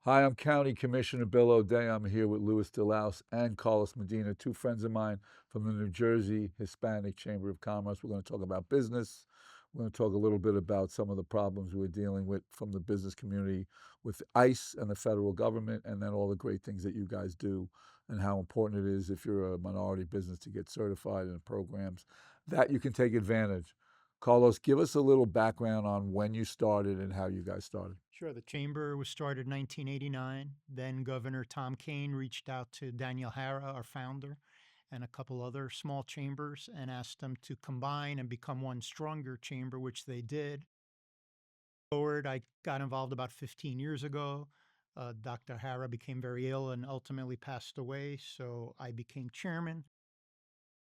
Hi, I'm County Commissioner Bill O'Day. I'm here with Louis DeLaus and Carlos Medina, two friends of mine from the New Jersey Hispanic Chamber of Commerce. We're going to talk about business. We're going to talk a little bit about some of the problems we're dealing with from the business community with ICE and the federal government, and then all the great things that you guys do and how important it is if you're a minority business to get certified in programs that you can take advantage. Carlos, give us a little background on when you started and how you guys started. Sure. The chamber was started in 1989. Then Governor Tom Kean reached out to Daniel Hara, our founder, and a couple other small chambers and asked them to combine and become one stronger chamber, which they did. Forward, I got involved about 15 years ago. Dr. Hara became very ill and ultimately passed away, so I became chairman.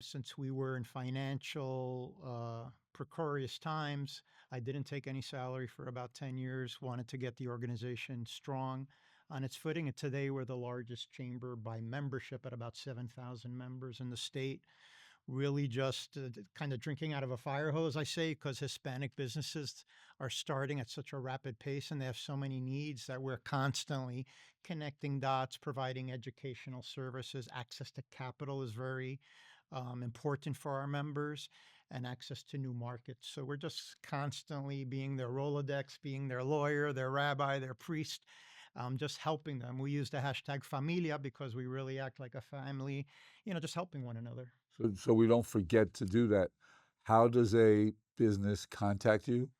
Since we were in financial precarious times, I didn't take any salary for about 10 years, wanted to get the organization strong on its footing. And today we're the largest chamber by membership at about 7,000 members in the state. Really just kind of drinking out of a fire hose, I say, because Hispanic businesses are starting at such a rapid pace and they have so many needs that we're constantly connecting dots, providing educational services. Access to capital is very important for our members, and access to new markets. So we're just constantly being their Rolodex, being their lawyer, their rabbi, their priest, just helping them. We use the hashtag familia because we really act like a family, just helping one another. So we don't forget to do that. How does a business contact you,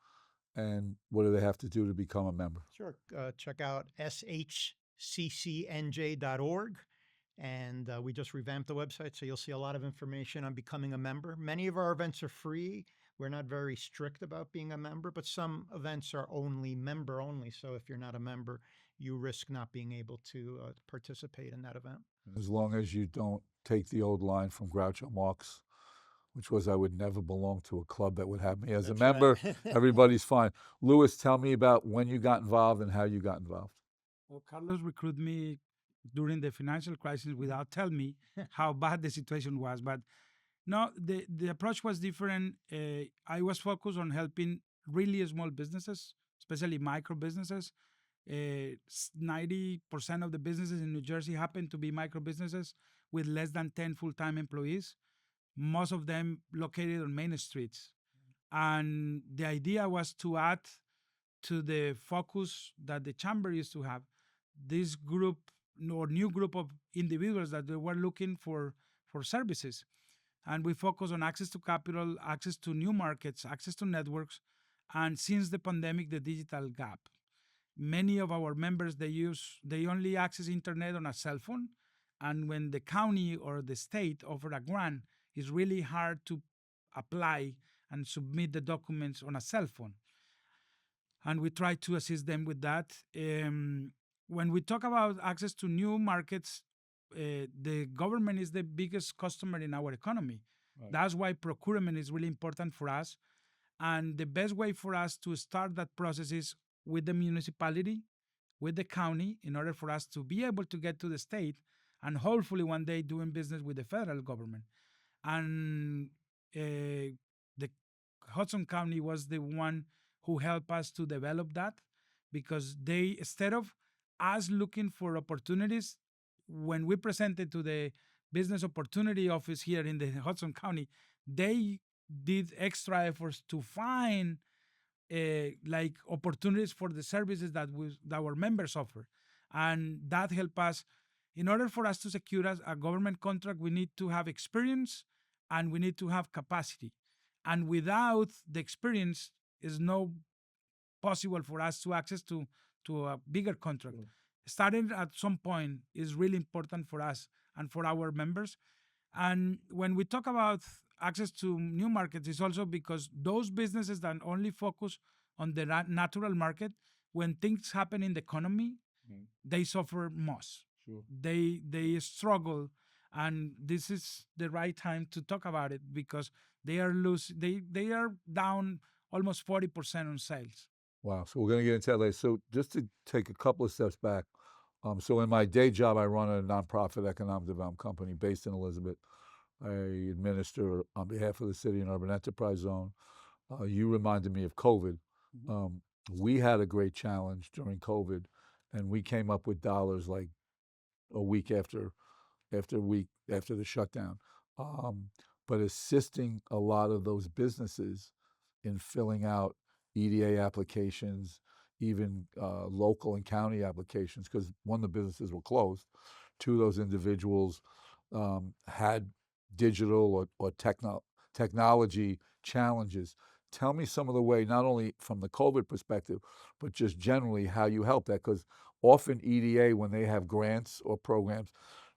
and what do they have to do to become a member? Sure. Check out SHCCNJ.org. And we just revamped the website, so you'll see a lot of information on becoming a member. Many of our events are free. We're not very strict about being a member, but some events are only member only. So if you're not a member, you risk not being able to participate in that event. As long as you don't take the old line from Groucho Marx, which was, I would never belong to a club that would have me as a That's right. member, everybody's fine. Louis, tell me about when you got involved and how you got involved. Well, Carlos recruited me during the financial crisis without telling me how bad the situation was. But no, the approach was different. I was focused on helping really small businesses, especially micro businesses. 90% of the businesses in New Jersey happen to be micro businesses with less than 10 full-time employees, most of them located on main streets. And the idea was to add to the focus that the chamber used to have, this group or new group of individuals that they were looking for services. And we focus on access to capital, access to new markets, access to networks, and since the pandemic, the digital gap. Many of our members, they only access internet on a cell phone, and when the county or the state offer a grant, it's really hard to apply and submit the documents on a cell phone, and we try to assist them with that. When we talk about access to new markets, the government is the biggest customer in our economy. Right. That's why procurement is really important for us. And the best way for us to start that process is with the municipality, with the county, in order for us to be able to get to the state and hopefully one day doing business with the federal government. And the Hudson County was the one who helped us to develop that, because they, instead of us looking for opportunities, when we presented to the business opportunity office here in the Hudson County, they did extra efforts to find like opportunities for the services that our members offer, and that helped us. In order for us to secure a government contract, we need to have experience and we need to have capacity, and without the experience, is no possible for us to access to a bigger contract. Sure. Starting at some point is really important for us and for our members. And when we talk about access to new markets, it's also because those businesses that only focus on the natural market, when things happen in the economy, they suffer most. Sure. They struggle, and this is the right time to talk about it, because they are down almost 40% on sales. Wow. So we're going to get into that later. So just to take a couple of steps back. So in my day job, I run a nonprofit economic development company based in Elizabeth. I administer on behalf of the city and urban enterprise zone. You reminded me of COVID. We had a great challenge during COVID, and we came up with dollars like a week after the shutdown. But assisting a lot of those businesses in filling out EDA applications, even local and county applications, because one of the businesses were closed. Two of those individuals had digital or technology challenges. Tell me some of the way, not only from the COVID perspective, but just generally how you help that, because often EDA, when they have grants or programs,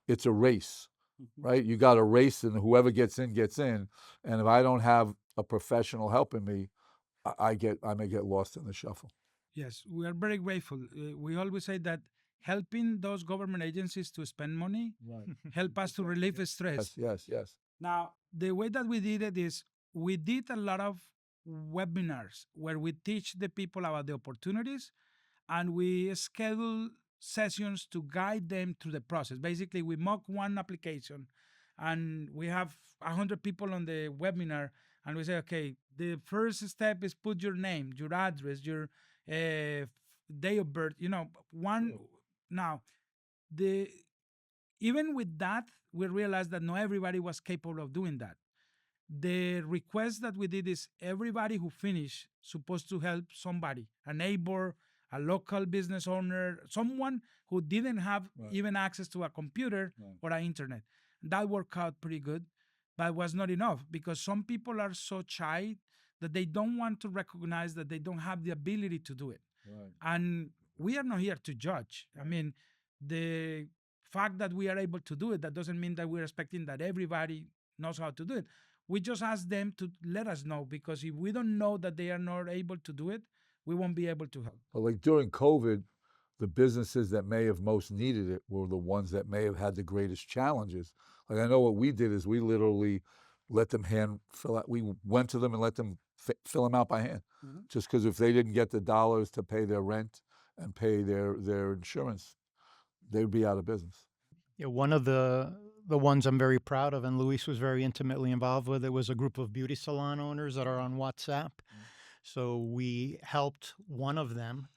it's a race, right? You got a race, and whoever gets in gets in. And if I don't have a professional helping me, I may get lost in the shuffle. Yes, we are very grateful. We always say that helping those government agencies to spend money help us to relieve stress. Yes. Now, the way that we did it is we did a lot of webinars where we teach the people about the opportunities, and we schedule sessions to guide them through the process. Basically, we mock one application, and we have 100 people on the webinar, and we say, okay, the first step is put your name, your address, your day of birth. One. Now, the even with that, we realized that not everybody was capable of doing that. The request that we did is everybody who finished supposed to help somebody, a neighbor, a local business owner, someone who didn't have even access to a computer or an internet. That worked out pretty good, but was not enough because some people are so shy that they don't want to recognize that they don't have the ability to do it. And we are not here to judge. I mean, the fact that we are able to do it, that doesn't mean that we're expecting that everybody knows how to do it. We just ask them to let us know, because if we don't know that they are not able to do it, we won't be able to help. But like during COVID, the businesses that may have most needed it were the ones that may have had the greatest challenges. Like I know what we did is we literally let them hand fill out. We went to them and let them fill them out by hand, just because if they didn't get the dollars to pay their rent and pay their insurance, they'd be out of business. Yeah, one of the ones I'm very proud of, and Luis was very intimately involved with, it was a group of beauty salon owners that are on WhatsApp. So we helped one of them,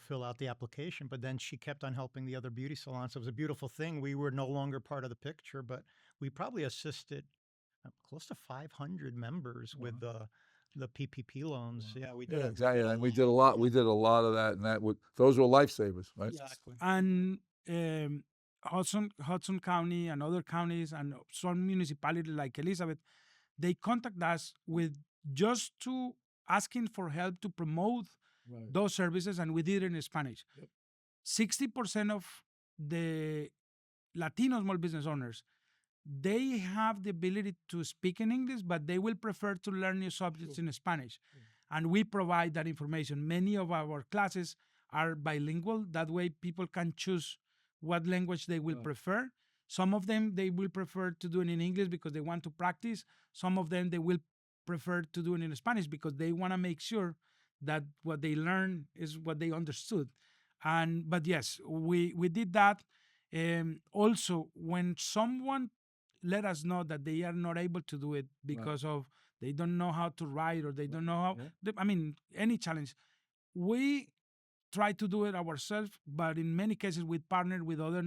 fill out the application, but then she kept on helping the other beauty salons. So it was a beautiful thing. We were no longer part of the picture, but we probably assisted close to 500 members with the PPP loans. Yeah, we did. Exactly. And we did a lot. We did a lot of that, and those were lifesavers, right? Exactly. And Hudson County and other counties and some municipalities like Elizabeth, they contact us with just to asking for help to promote those services, and we did it in Spanish. 60% of the Latino small business owners, they have the ability to speak in English, but they will prefer to learn new subjects in Spanish. And we provide that information. Many of our classes are bilingual. That way people can choose what language they will prefer. Some of them, they will prefer to do it in English because they want to practice. Some of them, they will prefer to do it in Spanish because they want to make sure that what they learn is what they understood. But yes, we did that. Also, when someone let us know that they are not able to do it because of they don't know how to write, or they don't know how, any challenge, we try to do it ourselves, but in many cases we partner with other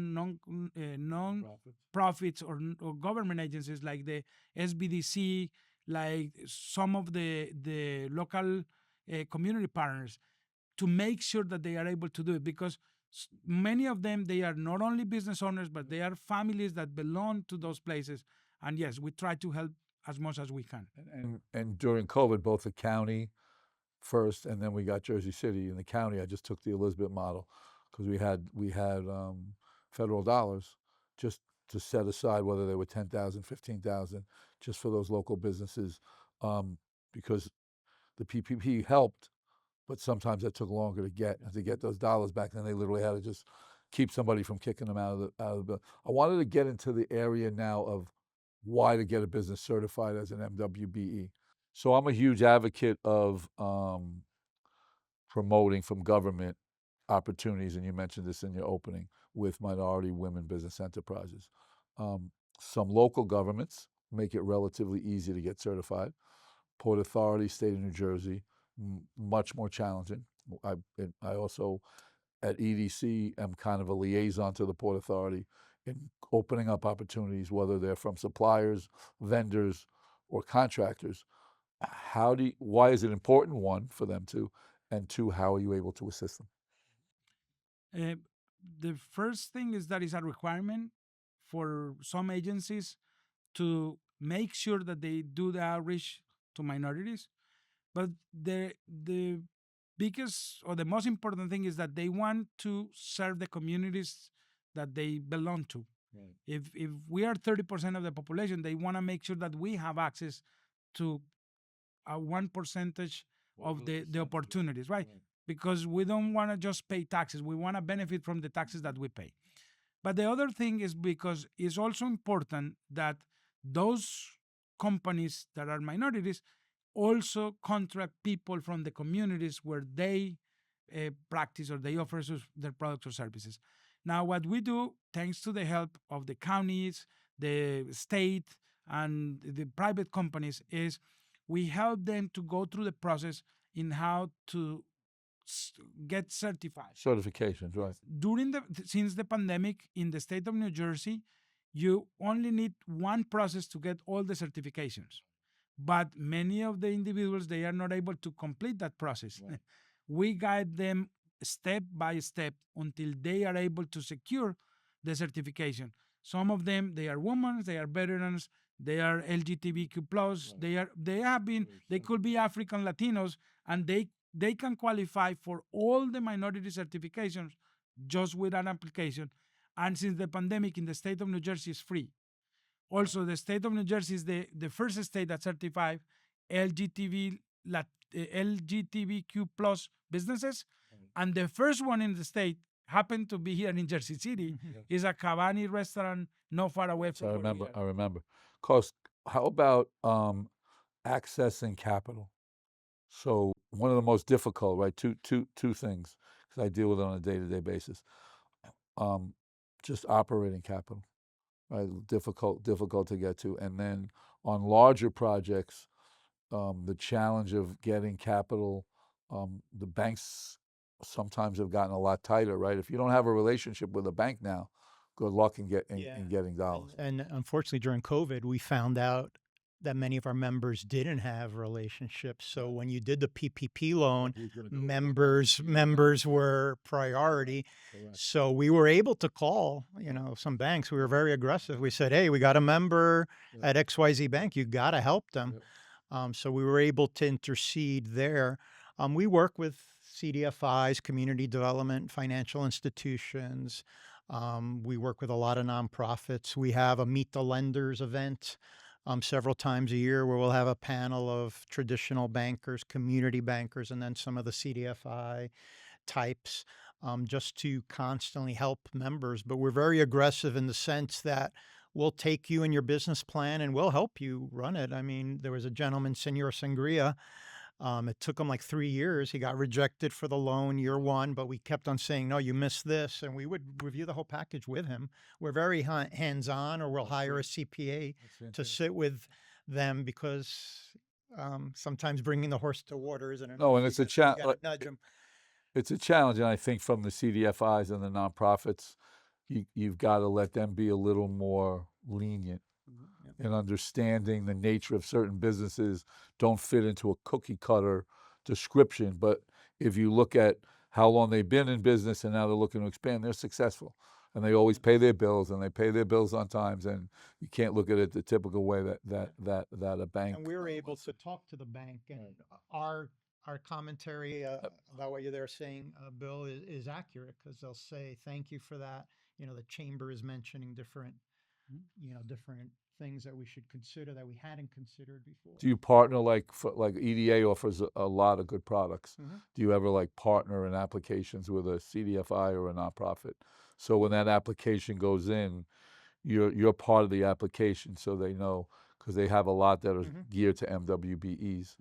non-profits or government agencies like the SBDC, like some of the local community partners, to make sure that they are able to do it, because many of them, they are not only business owners, but they are families that belong to those places. And yes, we try to help as much as we can. And during COVID, both the county first, and then we got Jersey City. In the county, I just took the Elizabeth model because we had federal dollars just to set aside, whether they were 10,000, 15,000, just for those local businesses, because the PPP helped, but sometimes it took longer to get those dollars back. Then they literally had to just keep somebody from kicking them out of the. I wanted to get into the area now of why to get a business certified as an MWBE. So I'm a huge advocate of promoting from government opportunities, and you mentioned this in your opening, with minority women business enterprises. Some local governments make it relatively easy to get certified. Port Authority, State of New Jersey, much more challenging. I also at EDC am kind of a liaison to the Port Authority in opening up opportunities, whether they're from suppliers, vendors, or contractors. Why is it important, one, for them to, and two, how are you able to assist them? Uh, the first thing is that it's a requirement for some agencies to make sure that they do the outreach to minorities. But the biggest or the most important thing is that they want to serve the communities that they belong to. Right. If we are 30% of the population, they want to make sure that we have access to a 1% of the opportunities, right? Because we don't want to just pay taxes. We want to benefit from the taxes that we pay. But the other thing is because it's also important that those companies that are minorities also contract people from the communities where they practice or they offer their products or services. Now, what we do, thanks to the help of the counties, the state, and the private companies, is we help them to go through the process in how to get certified. Certifications, right. Since the pandemic in the state of New Jersey, you only need one process to get all the certifications. But many of the individuals, they are not able to complete that process. Right. We guide them step by step until they are able to secure the certification. Some of them, they are women, they are veterans, they are LGBTQ plus, Right. they could be African Latinos, and they can qualify for all the minority certifications just with an application. And since the pandemic in the state of New Jersey is free. Also, the state of New Jersey is the first state that certified LGBTQ plus businesses. And the first one in the state happened to be here in Jersey City. Is a Cabani restaurant not far away from I remember. Cost, how about accessing capital? So one of the most difficult, right? Two things, because I deal with it on a day-to-day basis. Just operating capital, right? Difficult to get to. And then on larger projects, the challenge of getting capital, the banks sometimes have gotten a lot tighter, right? If you don't have a relationship with a bank now, good luck in getting dollars. And unfortunately, during COVID, we found out that many of our members didn't have relationships. So when you did the PPP loan, members were priority. Correct. So we were able to call, some banks. We were very aggressive. We said, "Hey, we got a member at XYZ Bank. You got to help them." So we were able to intercede there. We work with CDFIs, community development, financial institutions. We work with a lot of nonprofits. We have a Meet the Lenders event several times a year where we'll have a panel of traditional bankers, community bankers, and then some of the CDFI types just to constantly help members. But we're very aggressive in the sense that we'll take you and your business plan and we'll help you run it. I mean, there was a gentleman, Senor Sangria. It took him like 3 years. He got rejected for the loan year one, but we kept on saying, "No, you missed this." And we would review the whole package with him. We're very hands-on, or we'll hire a CPA to sit with them because sometimes bringing the horse to water isn't enough. No, and it's a challenge. You gotta nudge them. It's a challenge, and I think from the CDFIs and the nonprofits, you've got to let them be a little more lenient in understanding the nature of certain businesses don't fit into a cookie cutter description. But if you look at how long they've been in business and now they're looking to expand, they're successful. And they always pay their bills, and they pay their bills on times, and you can't look at it the typical way that a bank. And we were able to talk to the bank, and our commentary about what you're there saying, Bill, is accurate, because they'll say, "Thank you for that." The chamber is mentioning different things that we should consider that we hadn't considered before. Do you partner like EDA offers a lot of good products? Do you ever like partner in applications with a CDFI or a nonprofit? So when that application goes in, you're part of the application, so they know, because they have a lot that are geared to MWBEs.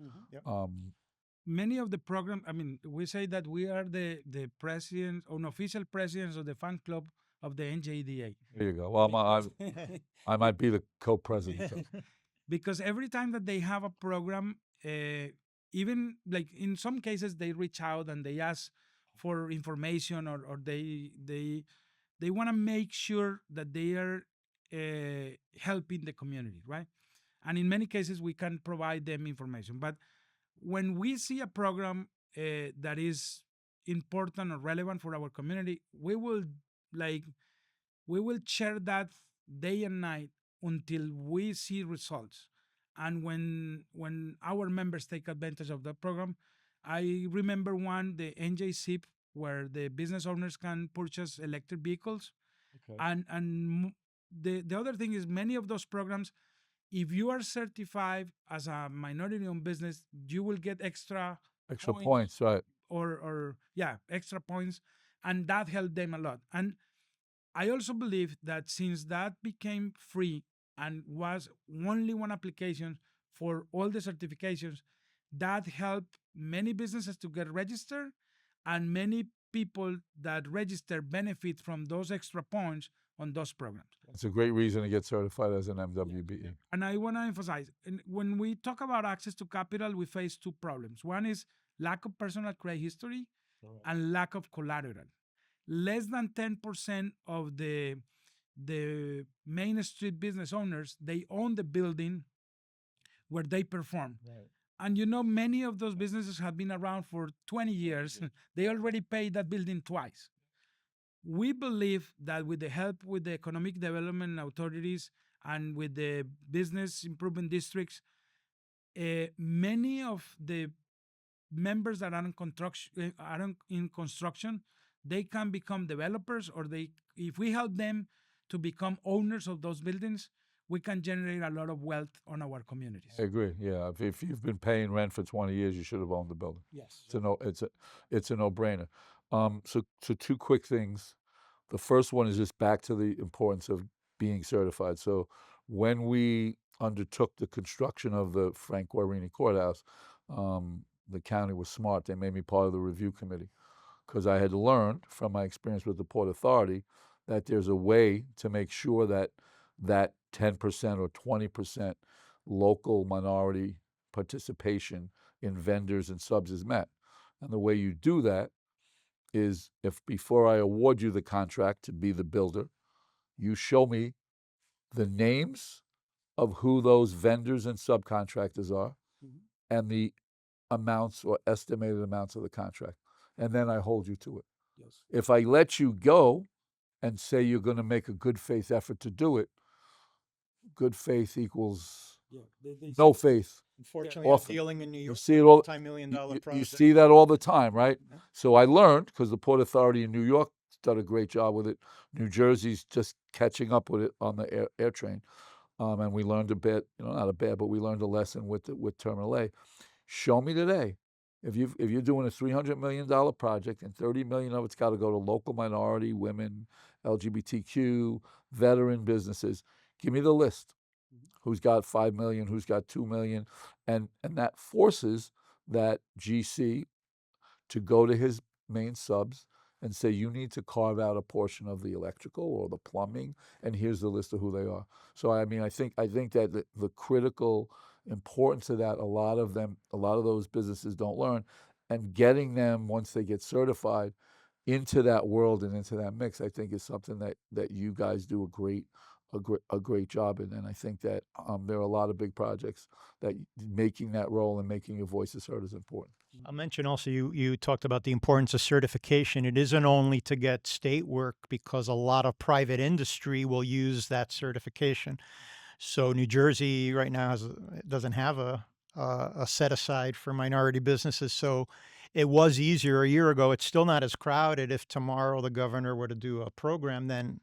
Many of the programs, we say that we are the president, unofficial presidents of the fan club of the NJDA. There you go. Well, I might be the co-president. Because every time that they have a program, even like in some cases, they reach out and they ask for information, or they want to make sure that they are helping the community, right? And in many cases, we can provide them information. But when we see a program that is important or relevant for our community, like we will share that day and night until we see results. And when our members take advantage of the program, I remember one, the NJCIP, where the business owners can purchase electric vehicles. Okay. And the other thing is, many of those programs, if you are certified as a minority-owned business, you will get extra Points, right? or yeah, extra points, and that helped them a lot. And I also believe that since that became free and was only one application for all the certifications, that helped many businesses to get registered, and many people that register benefit from those extra points on those programs. It's a great reason to get certified as an MWBE. And I want to emphasize, when we talk about access to capital, we face two problems. One is lack of personal credit history and lack of collateral. Less than 10% of the Main Street business owners, they own the building where they perform. Right. And many of those businesses have been around for 20 years. They already paid that building twice. We believe that with the help with the economic development authorities and with the business improvement districts, many of the members that are in construction, they can become developers, or if we help them to become owners of those buildings, we can generate a lot of wealth on our communities. I agree. Yeah, if you've been paying rent for 20 years, you should have owned the building. Yes. It's a no-brainer. So two quick things. The first one is just back to the importance of being certified. So when we undertook the construction of the Frank Guarini Courthouse, the county was smart. They made me part of the review committee, because I had learned from my experience with the Port Authority that there's a way to make sure that 10% or 20% local minority participation in vendors and subs is met. And the way you do that is, if before I award you the contract to be the builder, you show me the names of who those vendors and subcontractors are, and the amounts or estimated amounts of the contract. And then I hold you to it. Yes. If I let you go and say you're going to make a good faith effort to do it, good faith equals no faith. Unfortunately, Often. I'm dealing in New York. You see it all. Multi-million-dollar You project. see that all the time, right? Yeah. So I learned, because the Port Authority in New York done a great job with it. New Jersey's just catching up with it on the air train, and we learned a bit. Not a bad, but we learned a lesson with Terminal A. Show me today, if you're doing a $300 million project and $30 million of it's got to go to local minority, women, LGBTQ, veteran businesses, give me the list. Who's got 5 million, who's got 2 million, and that forces that GC to go to his main subs and say, you need to carve out a portion of the electrical or the plumbing, and here's the list of who they are. So I think that the critical importance of that, a lot of those businesses don't learn, and getting them, once they get certified, into that world and into that mix, I think is something that you guys do a great job in. And I think that there are a lot of big projects that making that role and making your voices heard is important. I'll mention also, you talked about the importance of certification. It isn't only to get state work, because a lot of private industry will use that certification. So New Jersey right now doesn't have a set aside for minority businesses. So it was easier a year ago. It's still not as crowded. If tomorrow the governor were to do a program, then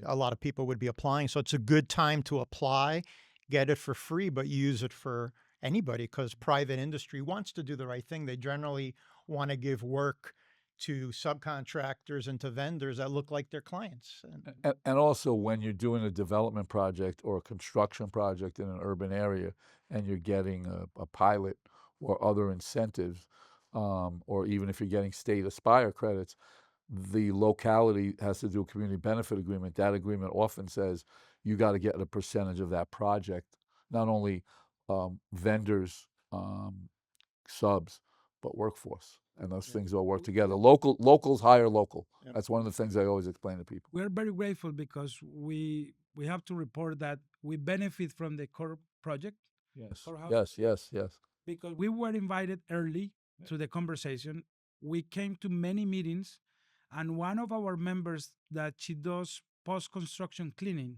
a lot of people would be applying. So it's a good time to apply, get it for free, but use it for anybody, because private industry wants to do the right thing. They generally want to give work to subcontractors and to vendors that look like their clients. And also, when you're doing a development project or a construction project in an urban area, and you're getting a pilot or other incentives, or even if you're getting state Aspire credits, the locality has to do a community benefit agreement. That agreement often says you got to get a percentage of that project, not only vendors, subs, but workforce. and those things all work together. Locals hire local. That's one of the things I always explain to people. We're very grateful because we have to report that we benefit from the core project. Yes, Courthouse. yes. Because we were invited early to the conversation. We came to many meetings, and one of our members that she does post-construction cleaning,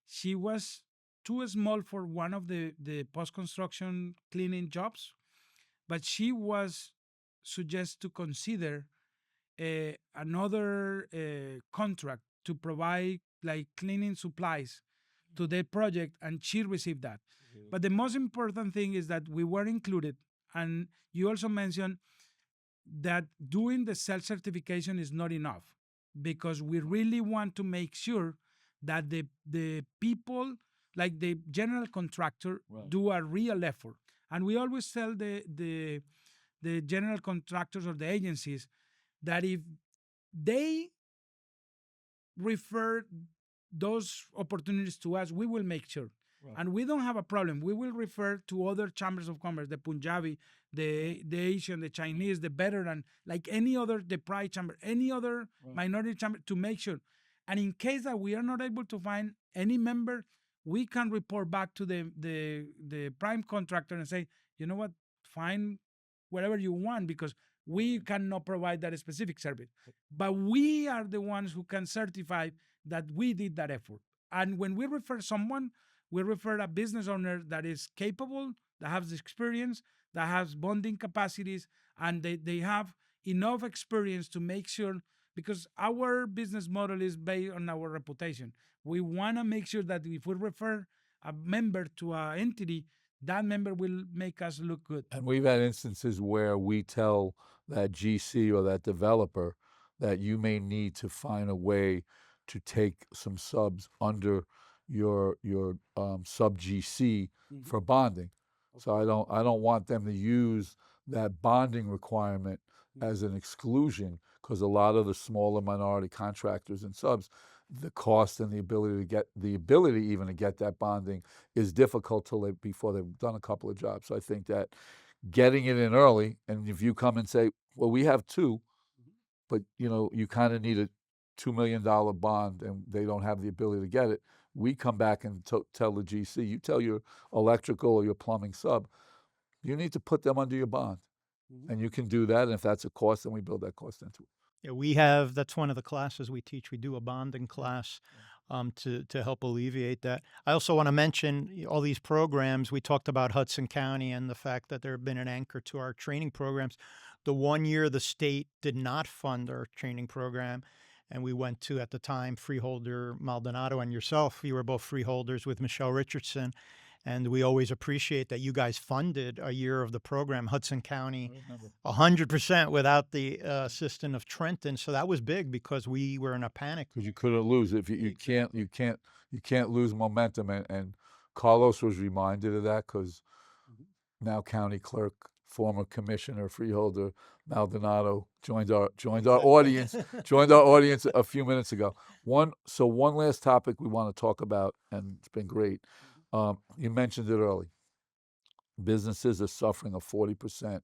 she was too small for one of the post-construction cleaning jobs, but she was suggested to consider another contract to provide like cleaning supplies to their project, and she received that. But the most important thing is that we were included, and you also mentioned that doing the self-certification is not enough because we really want to make sure that the people, like the general contractor, do a real effort. And we always tell the general contractors or the agencies that if they refer those opportunities to us, we will make sure. And we don't have a problem. We will refer to other chambers of commerce, the Punjabi, the Asian, the Chinese, the veteran, like any other, the Pride Chamber, any other minority chamber, to make sure. And in case that we are not able to find any member, we can report back to the prime contractor and say, you know what, find whatever you want, because we cannot provide that specific service. But we are the ones who can certify that we did that effort. And when we refer someone, we refer a business owner that is capable, that has experience, that has bonding capacities, and they have enough experience to make sure, because our business model is based on our reputation. We want to make sure that if we refer a member to an entity, that member will make us look good. And we've had instances where we tell that GC or that developer that you may need to find a way to take some subs under your sub GC for bonding. So I don't want them to use that bonding requirement as an exclusion, because a lot of the smaller minority contractors and subs, the cost and the ability even to get that bonding is difficult before they've done a couple of jobs. So I think that getting it in early, and if you come and say, well, we have two, but you kind of need a $2 million bond and they don't have the ability to get it, we come back and tell the GC, you tell your electrical or your plumbing sub, you need to put them under your bond. And you can do that, and if that's a cost, then we build that cost into it. Yeah, that's one of the classes we teach. We do a bonding class to help alleviate that. I also want to mention all these programs. We talked about Hudson County and the fact that there have been an anchor to our training programs. The 1 year the state did not fund our training program, and we went to, at the time, Freeholder Maldonado and yourself. You were both freeholders with Michelle Richardson. And we always appreciate that you guys funded a year of the program, Hudson County, 100% without the assistance of Trenton. So that was big because we were in a panic. Because you couldn't lose. If you can't lose momentum. And Carlos was reminded of that, because now county clerk, former commissioner, freeholder Maldonado joined our audience a few minutes ago. One last topic we want to talk about, and it's been great. You mentioned it early. Businesses are suffering a 40%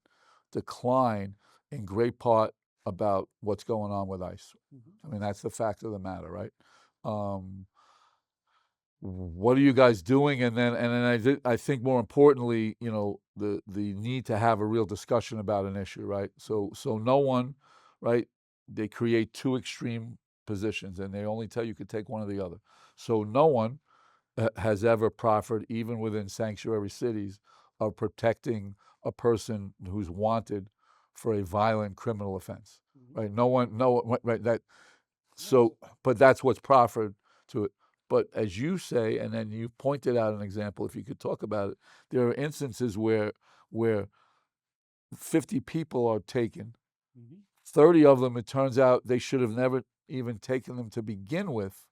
decline, in great part about what's going on with ICE. I mean, that's the fact of the matter, right? What are you guys doing? And then I think more importantly, the need to have a real discussion about an issue, right? So no one, right? They create two extreme positions, and they only tell you could take one or the other. So no one has ever proffered, even within sanctuary cities, of protecting a person who's wanted for a violent criminal offense, right? No one, right? But that's what's proffered to it. But as you say, and then you pointed out an example, if you could talk about it, there are instances where 50 people are taken, 30 of them, it turns out they should have never even taken them to begin with.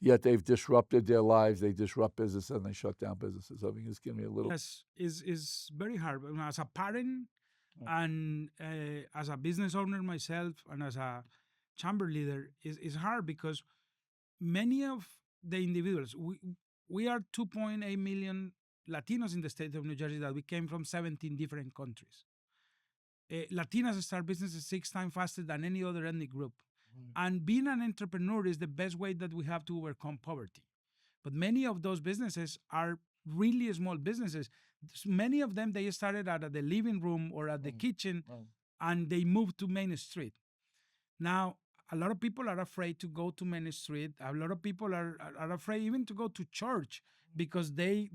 Yet they've disrupted their lives, they disrupt business, and they shut down businesses. I mean, just give me a little. Yes, is very hard. As a parent and as a business owner myself, and as a chamber leader, is hard because many of the individuals, we are 2.8 million Latinos in the state of New Jersey that we came from 17 different countries. Latinas start businesses 6 times faster than any other ethnic group. And being an entrepreneur is the best way that we have to overcome poverty. But many of those businesses are really small businesses. Many of them, they started out at the living room or at the kitchen, and they moved to Main Street. Now, a lot of people are afraid to go to Main Street. A lot of people are afraid even to go to church because they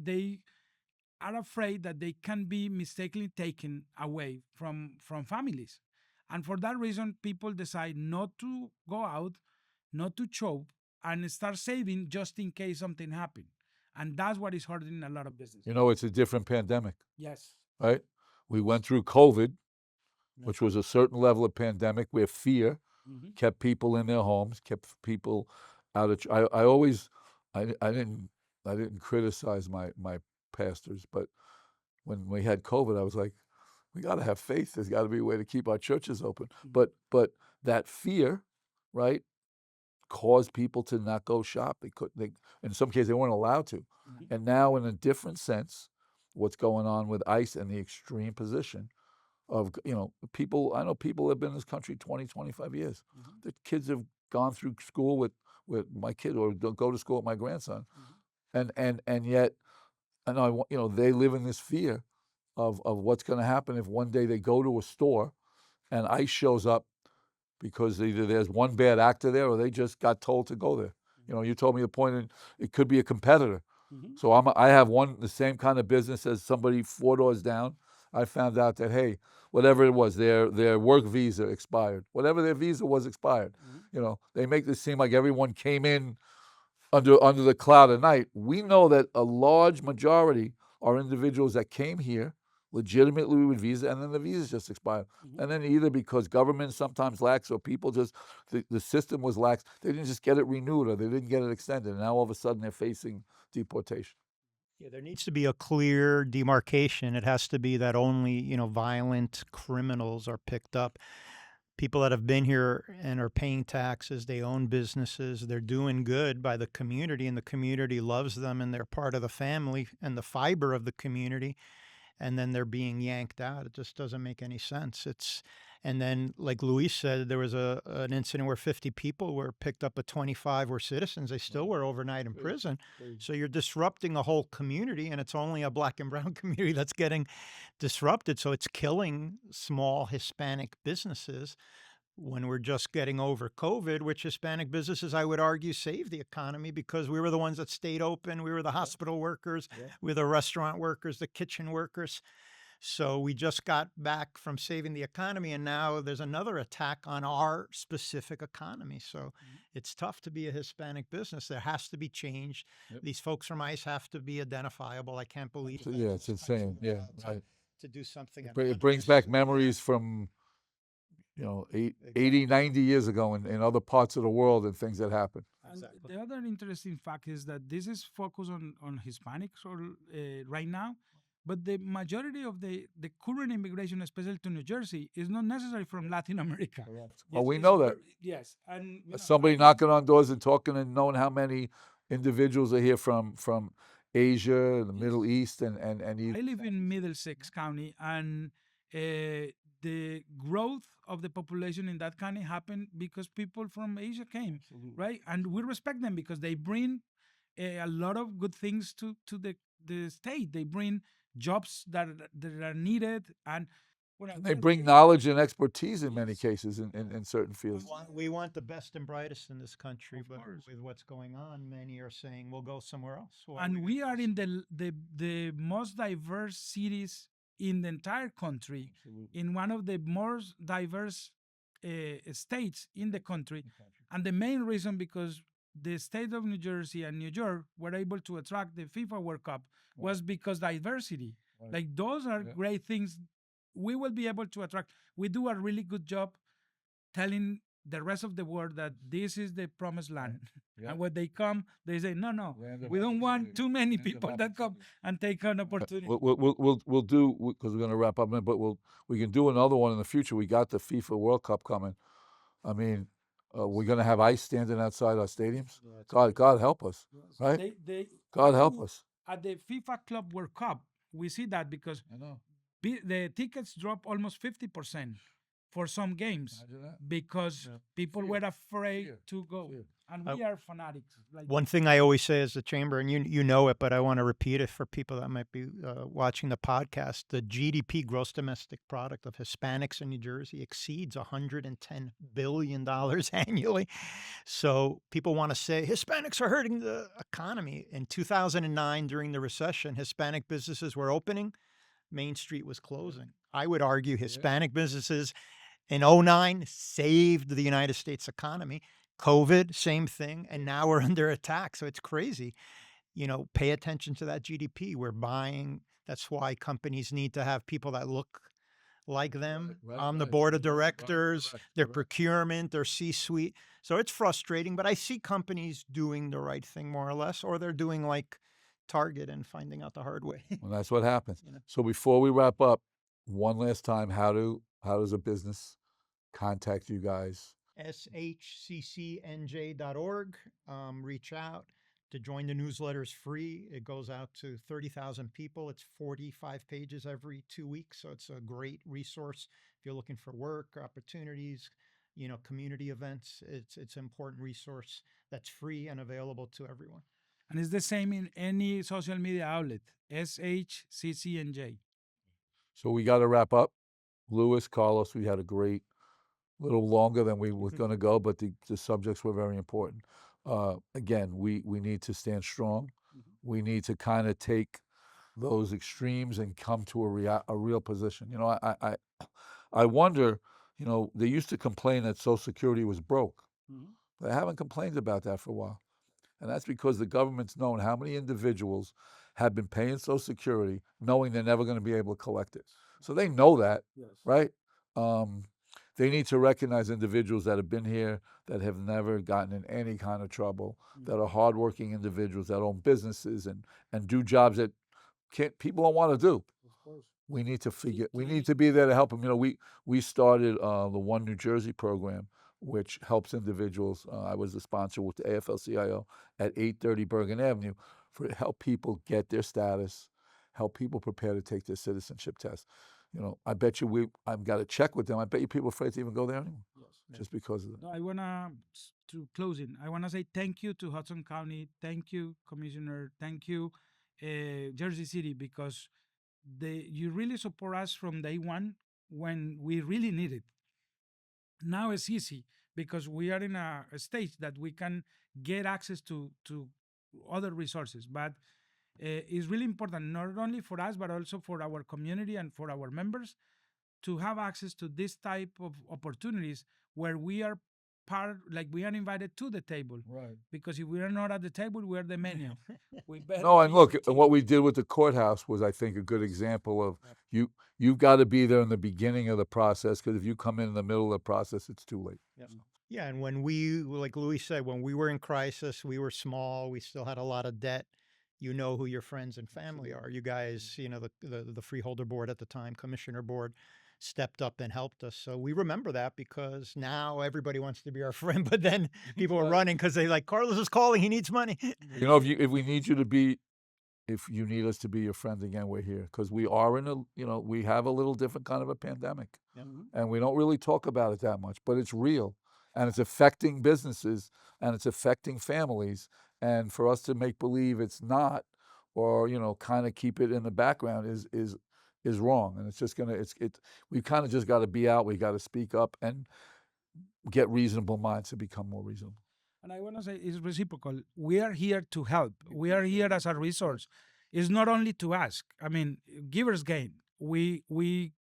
are afraid that they can be mistakenly taken away from families. And for that reason, people decide not to go out, not to shop, and start saving just in case something happens. And that's what is hurting a lot of business. You know, it's a different pandemic, Yes. right? We went through COVID, which was a certain level of pandemic where fear kept people in their homes, kept people out of. I didn't criticize my pastors, but when we had COVID, I was like, we got to have faith. There's got to be a way to keep our churches open. But that fear, right, caused people to not go shop. In some cases, they weren't allowed to. And now, in a different sense, what's going on with ICE and the extreme position of, people, I know people have been in this country 20, 25 years. The kids have gone through school with my kid or go to school with my grandson. And yet, they live in this fear of what's going to happen if one day they go to a store and ICE shows up because either there's one bad actor there or they just got told to go there. You told me the point, it could be a competitor. So I have the same kind of business as somebody 4 doors down. I found out that, hey, whatever it was, their work visa expired. Whatever their visa was expired. They make this seem like everyone came in under the cloud of night. We know that a large majority are individuals that came here legitimately with visa, and then the visas just expired. And then either because government sometimes lax or people just, the system was lax, they didn't just get it renewed or they didn't get it extended. And now all of a sudden they're facing deportation. Yeah, there needs to be a clear demarcation. It has to be that only, violent criminals are picked up. People that have been here and are paying taxes, they own businesses, they're doing good by the community, and the community loves them, and they're part of the family and the fiber of the community, and then they're being yanked out. It just doesn't make any sense. And then, like Luis said, there was an incident where 50 people were picked up, but 25 were citizens. They still were overnight in prison. So you're disrupting a whole community, and it's only a Black and brown community that's getting disrupted. So it's killing small Hispanic businesses when we're just getting over COVID, which Hispanic businesses, I would argue, saved the economy because we were the ones that stayed open. We were the hospital workers, we were the restaurant workers, the kitchen workers. So we just got back from saving the economy, and now there's another attack on our specific economy. So it's tough to be a Hispanic business. There has to be change. These folks from ICE have to be identifiable. I can't believe that. Yeah, it's insane. Yeah, right. To do something. It brings back memories from 80, 90 years ago in other parts of the world and things that happened. Exactly. The other interesting fact is that this is focused on Hispanics right now, but the majority of the current immigration, especially to New Jersey, is not necessarily from Latin America. Well, we know that. Yes. And somebody knocking on doors and talking and knowing how many individuals are here from Asia, the Middle East, and I live in Middlesex County, and the growth of the population in that county happened because people from Asia came, right? And we respect them because they bring a lot of good things to the state. They bring jobs that are needed, and they bring knowledge and expertise in many cases in certain fields. We want the best and brightest in this country, but with what's going on, many are saying we'll go somewhere else. And we are in the most diverse cities in the entire country, in one of the most diverse states in the country. And the main reason because the state of New Jersey and New York were able to attract the FIFA World Cup was because diversity. Like those are great things. We will be able to attract. We do a really good job telling the rest of the world that this is the promised land. And when they come, they say, no, we don't want too many people that come and take an opportunity. We'll do, because we're going to wrap up, but we can do another one in the future. We got the FIFA World Cup coming. I mean, we're going to have ICE standing outside our stadiums. God help us, right? God help us. At the FIFA Club World Cup, we see that because the tickets dropped almost 50% for some games Imagine that. because people Fear. were afraid Fear. to go. Fear. And we are fanatics. Like One thing I always say as the chamber, and you know it, but I want to repeat it for people that might be watching the podcast. The GDP, gross domestic product, of Hispanics in New Jersey exceeds $110 billion annually. So people want to say Hispanics are hurting the economy. In 2009, during the recession, Hispanic businesses were opening, Main Street was closing. I would argue Hispanic businesses in 09 saved the United States economy. COVID, same thing. And now we're under attack. So it's crazy. You know, pay attention to that GDP. We're buying. That's why companies need to have people that look like them on the board of directors, their procurement, their C-suite. So it's frustrating, but I see companies doing the right thing more or less, or they're doing like Target and finding out the hard way. Well, that's what happens. You know. So before we wrap up, one last time, how does a business contact you guys? SHCCNJ.org. Reach out. To join the newsletter is free. It goes out to 30,000 people. It's 45 pages every 2 weeks. So it's a great resource if you're looking for work, opportunities, you know, community events. It's an important resource that's free and available to everyone. and it's the same in any social media outlet. SHCCNJ. So we got to wrap up. Luis, Carlos, we had a great, little longer than we were going to go, but the subjects were very important. Again, we need to stand strong. We need to kind of take those extremes and come to a real position. You know, I wonder, you know, they used to complain that Social Security was broke. They haven't complained about that for a while. And that's because the government's known how many individuals have been paying Social Security knowing they're never going to be able to collect it. So they know that, right? They need to recognize individuals that have been here, that have never gotten in any kind of trouble, that are hardworking individuals, that own businesses and do jobs that people don't want to do. We need to we need to be there to help them. You know, we started the One New Jersey program, which helps individuals. I was the sponsor with the AFL-CIO at 830 Bergen Avenue for help people get their status, help people prepare to take their citizenship test. You know, I bet you I've got to check with them. I bet you people are afraid to even go there anymore, just because of that. No, I wanna to closing. I wanna say thank you to Hudson County. Thank you, Commissioner. Thank you, Jersey City, because you really support us from day one when we really need it. Now it's easy because we are in a stage that we can get access to other resources, but it's really important not only for us but also for our community and for our members to have access to this type of opportunities where we are like we are invited to the table. Right. Because if we are not at the table, we are the menu. We better No, and be look, the and what we did with the courthouse was, I think, a good example of you've got to be there in the beginning of the process, because if you come in the middle of the process, it's too late. Yeah, and when we, like Louis said, when we were in crisis, we were small, we still had a lot of debt. You know who your friends and family are. You guys, you know, the freeholder board at the time, commissioner board, stepped up and helped us. So we remember that, because now everybody wants to be our friend, but then people are running because they like, Carlos is calling, he needs money. You know, if we need you to be, if you need us to be your friend again, we're here, because we are in a, you know, we have a little different kind of a pandemic, and we don't really talk about it that much, but it's real, and it's affecting businesses, and it's affecting families, and for us to make believe it's not, or, you know, kind of keep it in the background is wrong, and it's just gonna, we kind of just got to be out. We got to speak up and get reasonable minds to become more reasonable. And I want to say it's reciprocal. We are here to help. We are here as a resource. It's not only to ask. I mean, givers gain. We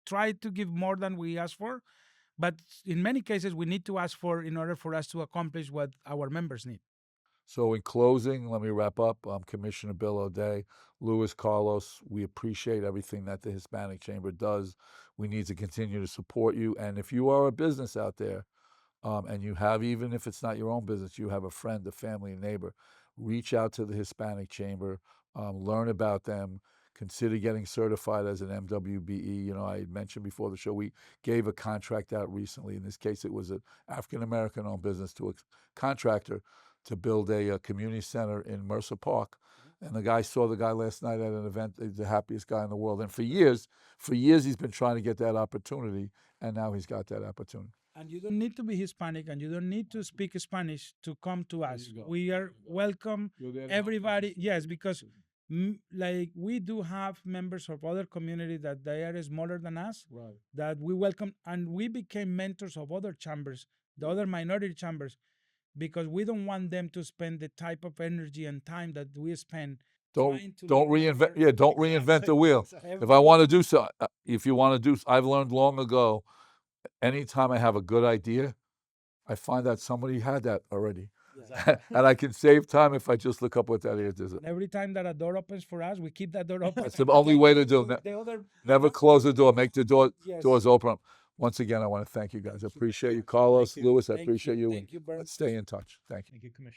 try to give more than we ask for, but in many cases we need to ask for in order for us to accomplish what our members need. So in closing, let me wrap up. I'm Commissioner Bill O'Day, Luis, Carlos. We appreciate everything that the Hispanic Chamber does. We need to continue to support you. And if you are a business out there, and you have, even if it's not your own business, you have a friend, a family, a neighbor, reach out to the Hispanic Chamber, learn about them, consider getting certified as an MWBE. You know, I mentioned before the show, we gave a contract out recently. In this case, it was an African-American owned business to a contractor to build a community center in Mercer Park. And the guy saw the guy last night at an event. He's the happiest guy in the world. And for years, he's been trying to get that opportunity, and now he's got that opportunity. And you don't need to be Hispanic and you don't need to speak Spanish to come to us. you go. We are welcome everybody. Yes, because like we do have members of other communities that they are smaller than us, Right. that we welcome, and we became mentors of other chambers, the other minority chambers, because we don't want them to spend the type of energy and time that we spend. Don't trying to don't make reinvent. better- Yeah, don't reinvent the wheel. If I want to do so, if you want to do, I've learned long ago. Anytime I have a good idea, I find that somebody had that already, and I can save time if I just look up what that is. And every time that a door opens for us, we keep that door open. That's the only way to do it. The other, Never close the door. Make the Yes. doors open. Once again, I want to thank you guys. I appreciate you, Carlos, Thank you. Louis. I Thank appreciate you. Thank you very Let's stay in touch. Thank you. Thank you, Commissioner.